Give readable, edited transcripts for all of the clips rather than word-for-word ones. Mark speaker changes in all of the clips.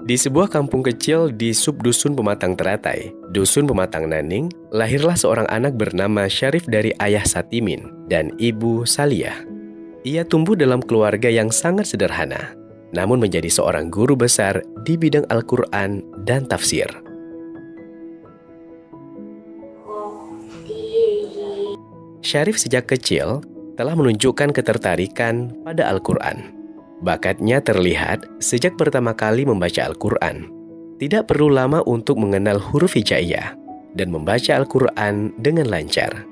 Speaker 1: Di sebuah kampung kecil di subdusun Pematang Teratai, Dusun Pematang Naning, lahirlah seorang anak bernama Syarif dari ayah Satimin dan ibu Saliyah. Ia tumbuh dalam keluarga yang sangat sederhana, namun menjadi seorang guru besar di bidang Al-Quran dan tafsir. Syarif sejak kecil telah menunjukkan ketertarikan pada Al-Quran. Bakatnya terlihat sejak pertama kali membaca Al-Quran. Tidak perlu lama untuk mengenal huruf hijaiyah dan membaca Al-Quran dengan lancar.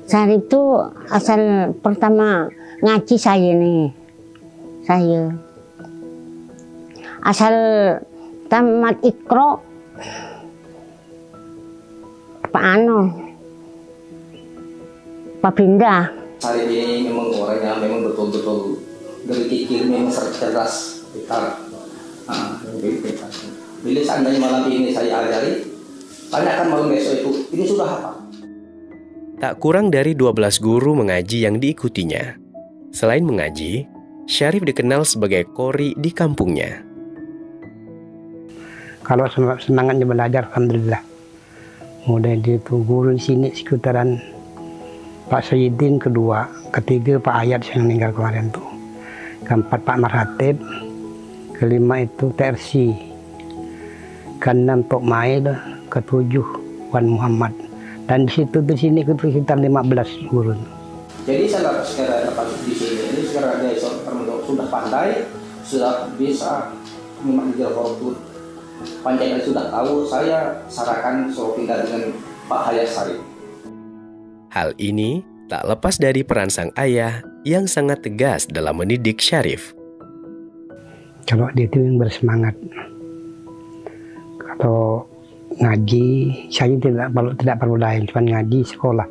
Speaker 2: Syarif itu asal pertama ngaji saya nih. Saya asal tamat Iqra Pak Binda.
Speaker 3: Syarif ini memang orangnya memang betul-betul dari kecil memang cerdas, pintar. Bila seandainya malam ini saya ajari, tanyakan malam besok itu, ini sudah apa?
Speaker 1: Tak kurang dari 12 guru mengaji yang diikutinya. Selain mengaji, Syarif dikenal sebagai qori di kampungnya.
Speaker 4: Kalau senangannya belajar, alhamdulillah. Mulai itu guru di sini sekitaran Pak Sayyidin kedua, ketiga Pak Ayat yang meninggal kemarin tuh, keempat Pak Marhatib, kelima itu TRC, keenam Tok Maid, ketujuh Wan Muhammad, dan di sini itu sekitar 15 guru.
Speaker 3: Jadi saya sekarang dapat di sini, ini sekarang dia sudah pandai, sudah bisa memahami Al-Quran, panjang sudah tahu. Saya sarankan so pindah dengan Pak Hayat Syarif.
Speaker 1: Hal ini tak lepas dari peran sang ayah yang sangat tegas dalam mendidik Syarif.
Speaker 4: Kalau dia itu yang bersemangat. Kalau ngaji, saya tidak perlu lain, cuma ngaji sekolah.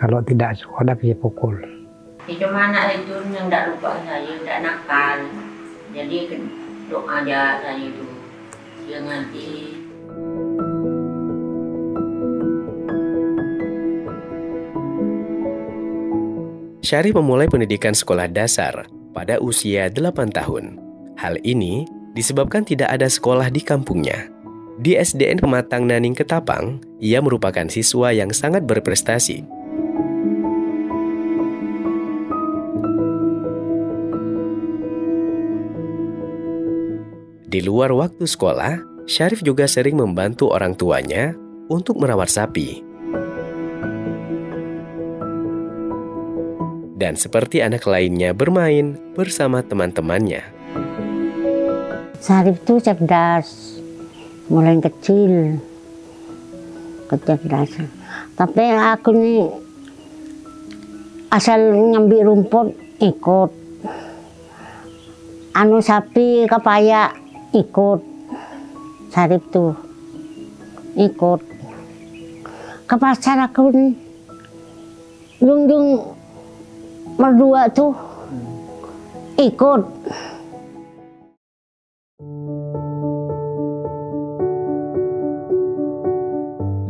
Speaker 4: Kalau tidak sekolah, bisa pukul.
Speaker 5: Itu mana itu yang tidak lupa saya, tidak nakal. Jadi doa aja saya itu, dia ngaji.
Speaker 1: Syarif memulai pendidikan sekolah dasar pada usia 8 tahun. Hal ini disebabkan tidak ada sekolah di kampungnya. Di SDN Pematang Naning Ketapang, ia merupakan siswa yang sangat berprestasi. Di luar waktu sekolah, Syarif juga sering membantu orang tuanya untuk merawat sapi. Dan seperti anak lainnya bermain bersama teman-temannya.
Speaker 2: Syarif itu cerdas, mulai kecil, kecerdasan. Tapi aku nih asal ngambil rumput ikut, sapi kepaya ikut, Syarif tuh ikut. Ke pasar aku nih, Jung berdua tuh ikut.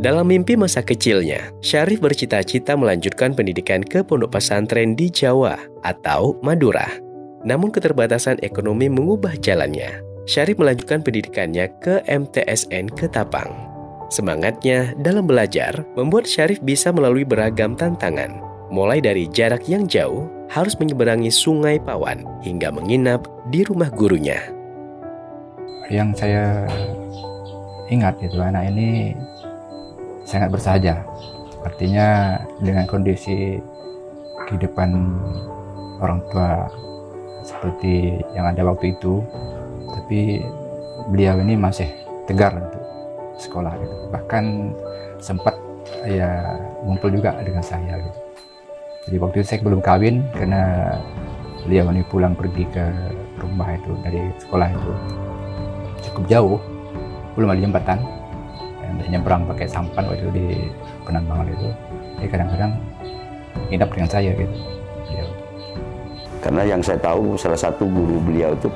Speaker 1: Dalam mimpi masa kecilnya, Syarif bercita-cita melanjutkan pendidikan ke pondok pesantren di Jawa atau Madura. Namun keterbatasan ekonomi mengubah jalannya. Syarif melanjutkan pendidikannya ke MTSN Ketapang. Semangatnya dalam belajar membuat Syarif bisa melalui beragam tantangan. Mulai dari jarak yang jauh, harus menyeberangi Sungai Pawan, hingga menginap di rumah gurunya.
Speaker 6: Yang saya ingat itu anak ini sangat bersahaja. Artinya dengan kondisi kehidupan orang tua seperti yang ada waktu itu, tapi beliau ini masih tegar untuk sekolah gitu. Bahkan sempat ya ngumpul juga dengan saya gitu. Jadi waktu itu saya belum kawin karena beliau ini pulang pergi ke rumah itu dari sekolah itu cukup jauh, belum ada jembatan, dan nyebrang pakai sampan waktu itu di Penambangan itu. Jadi kadang-kadang nginap dengan saya gitu. Beliau.
Speaker 7: Karena yang saya tahu salah satu guru beliau itu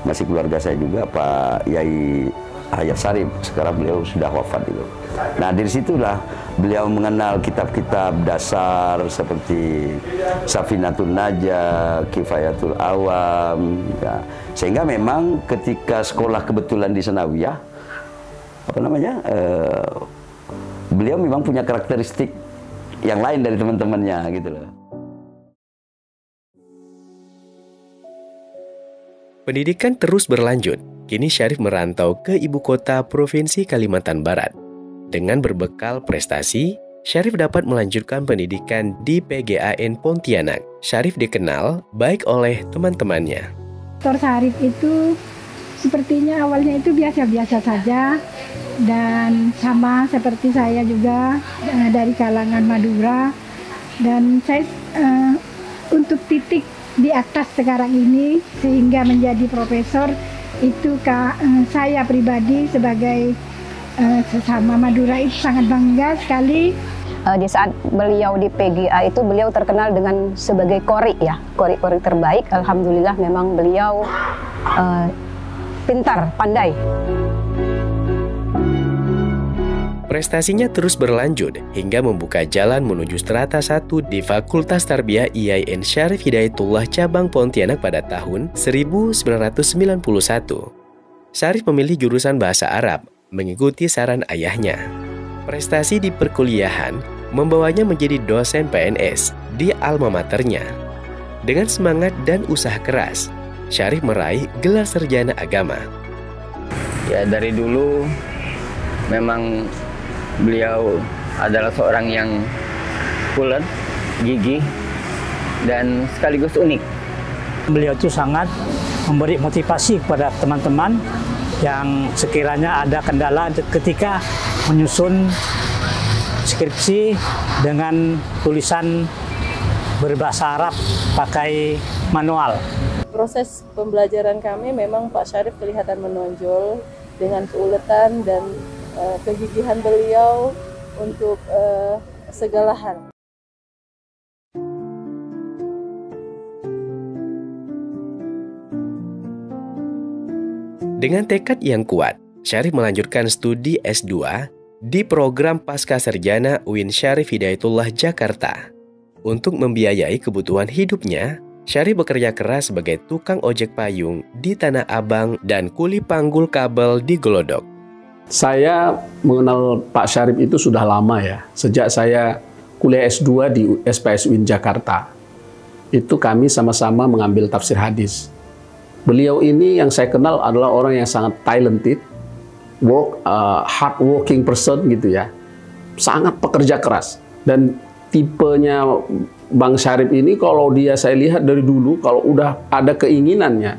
Speaker 7: masih keluarga saya juga, Pak Yai Hayat Syarif, sekarang beliau sudah wafat itu. Nah, dari situlah beliau mengenal kitab-kitab dasar seperti Safinatun Najah, Kifayatul Awam, ya. Sehingga memang ketika sekolah kebetulan di Sanawiyah, beliau memang punya karakteristik yang lain dari teman-temannya gitu loh.
Speaker 1: Pendidikan terus berlanjut. Kini Syarif merantau ke ibu kota Provinsi Kalimantan Barat. Dengan berbekal prestasi, Syarif dapat melanjutkan pendidikan di PGAN Pontianak. Syarif dikenal baik oleh teman-temannya.
Speaker 8: Dr. Syarif itu sepertinya awalnya itu biasa-biasa saja, dan sama seperti saya juga dari kalangan Madura, dan saya untuk titik di atas sekarang ini sehingga menjadi profesor itu saya pribadi sebagai sesama Madura itu sangat bangga sekali.
Speaker 9: Di saat beliau di PGA itu beliau terkenal dengan sebagai kori ya, kori-kori terbaik. Alhamdulillah memang beliau pintar, pandai.
Speaker 1: Prestasinya terus berlanjut hingga membuka jalan menuju strata 1 di Fakultas Tarbiyah IAIN Syarif Hidayatullah Cabang Pontianak pada tahun 1991. Syarif memilih jurusan Bahasa Arab, mengikuti saran ayahnya. Prestasi di perkuliahan membawanya menjadi dosen PNS di alma maternya. Dengan semangat dan usaha keras, Syarif meraih gelar sarjana agama.
Speaker 10: Ya, dari dulu memang beliau adalah seorang yang ulet, gigih, dan sekaligus unik.
Speaker 11: Beliau itu sangat memberi motivasi kepada teman-teman yang sekiranya ada kendala ketika menyusun skripsi dengan tulisan berbahasa Arab pakai manual.
Speaker 12: Proses pembelajaran kami memang Pak Syarif kelihatan menonjol dengan keuletan dan kegigihan beliau untuk segala hal.
Speaker 1: Dengan tekad yang kuat, Syarif melanjutkan studi S2 di program Pascasarjana UIN Syarif Hidayatullah Jakarta. Untuk membiayai kebutuhan hidupnya, Syarif bekerja keras sebagai tukang ojek payung di Tanah Abang dan kuli panggul kabel di Glodok.
Speaker 13: Saya mengenal Pak Syarif itu sudah lama ya. Sejak saya kuliah S2 di SPS UIN Jakarta. Itu kami sama-sama mengambil tafsir hadis. Beliau ini yang saya kenal adalah orang yang sangat talented, hard working person gitu ya. Sangat pekerja keras. Dan tipenya Bang Syarif ini kalau dia saya lihat dari dulu, kalau udah ada keinginannya,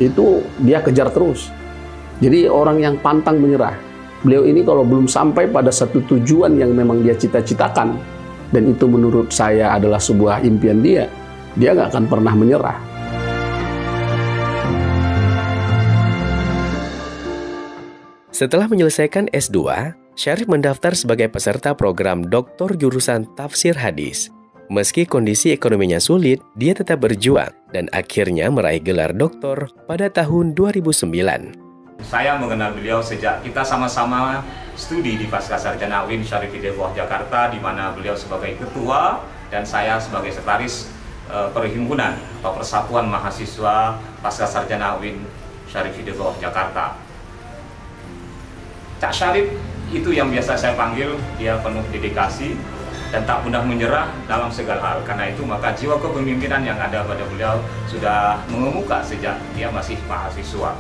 Speaker 13: itu dia kejar terus. Jadi orang yang pantang menyerah. Beliau ini kalau belum sampai pada satu tujuan yang memang dia cita-citakan, dan itu menurut saya adalah sebuah impian dia nggak akan pernah menyerah.
Speaker 1: Setelah menyelesaikan S2, Syarif mendaftar sebagai peserta program doktor jurusan tafsir hadis. Meski kondisi ekonominya sulit, dia tetap berjuang dan akhirnya meraih gelar doktor pada tahun 2009.
Speaker 14: Saya mengenal beliau sejak kita sama-sama studi di Pascasarjana UIN Syarif Hidayatullah Jakarta, di mana beliau sebagai ketua dan saya sebagai sekretaris perhimpunan atau Persatuan Mahasiswa Pascasarjana UIN Syarif Hidayatullah Jakarta. Cak Syarif itu yang biasa saya panggil, dia penuh dedikasi dan tak mudah menyerah dalam segala hal. Karena itu maka jiwa kepemimpinan yang ada pada beliau sudah mengemuka sejak dia masih mahasiswa.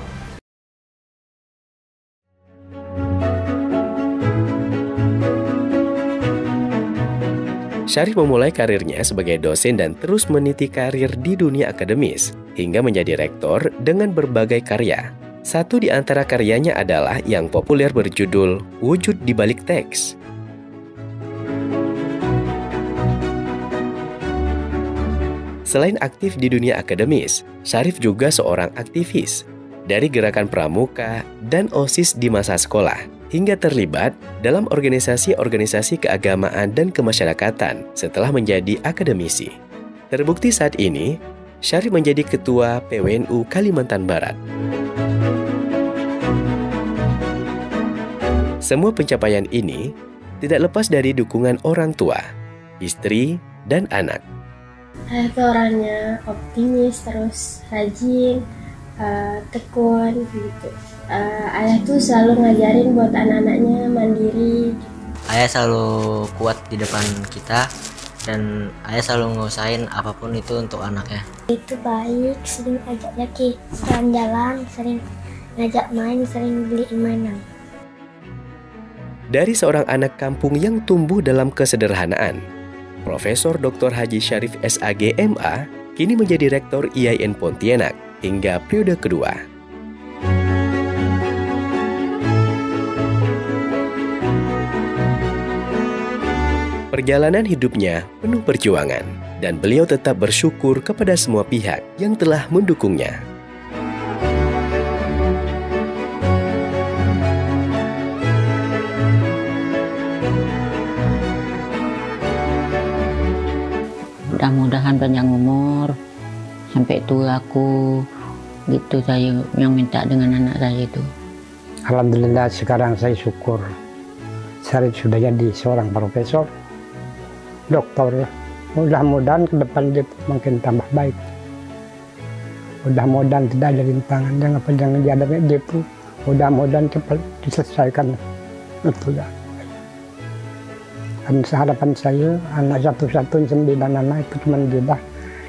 Speaker 1: Syarif memulai karirnya sebagai dosen dan terus meniti karir di dunia akademis, hingga menjadi rektor dengan berbagai karya. Satu di antara karyanya adalah yang populer berjudul Wujud di Balik Teks. Selain aktif di dunia akademis, Syarif juga seorang aktivis. Dari gerakan pramuka dan OSIS di masa sekolah, hingga terlibat dalam organisasi-organisasi keagamaan dan kemasyarakatan setelah menjadi akademisi. Terbukti saat ini, Syarif menjadi Ketua PWNU Kalimantan Barat. Semua pencapaian ini tidak lepas dari dukungan orang tua, istri, dan anak.
Speaker 15: Ayah tuh orangnya optimis, terus rajin, tekun gitu. Ayah tuh selalu ngajarin buat anak-anaknya mandiri.
Speaker 16: Ayah selalu kuat di depan kita dan ayah selalu ngusahain apapun itu untuk anaknya.
Speaker 15: Itu baik, sering ajak Jaki jalan-jalan, sering ngajak main, sering beliin mainan.
Speaker 1: Dari seorang anak kampung yang tumbuh dalam kesederhanaan, Profesor Dr. Haji Syarif SAG MA kini menjadi Rektor IAIN Pontianak hingga periode kedua. Perjalanan hidupnya penuh perjuangan dan beliau tetap bersyukur kepada semua pihak yang telah mendukungnya.
Speaker 5: Mudah-mudahan panjang umur sampai tua aku, gitu saya yang minta dengan anak saya itu.
Speaker 4: Alhamdulillah sekarang saya syukur Syarif sudah jadi seorang profesor, doktor. Mudah-mudahan ke depan dia makin tambah baik. Mudah-mudahan tidak ada rintangan, jangan dihadapi dia itu. Mudah-mudahan cepat diselesaikan. Betul ya. Dan harapan saya, anak satu-satunya 9 anak itu cuma dia dah.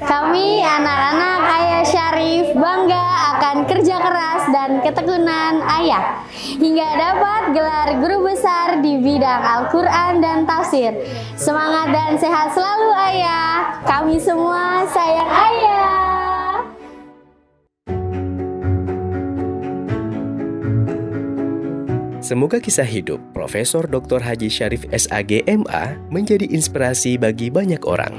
Speaker 17: Kami anak-anak Ayah Syarif bangga akan kerja keras dan ketekunan Ayah hingga dapat gelar guru besar di bidang Al-Quran dan tafsir. Semangat dan sehat selalu Ayah. Kami semua sayang Ayah.
Speaker 1: Semoga kisah hidup Profesor Dr. Haji Syarif SAG MA menjadi inspirasi bagi banyak orang.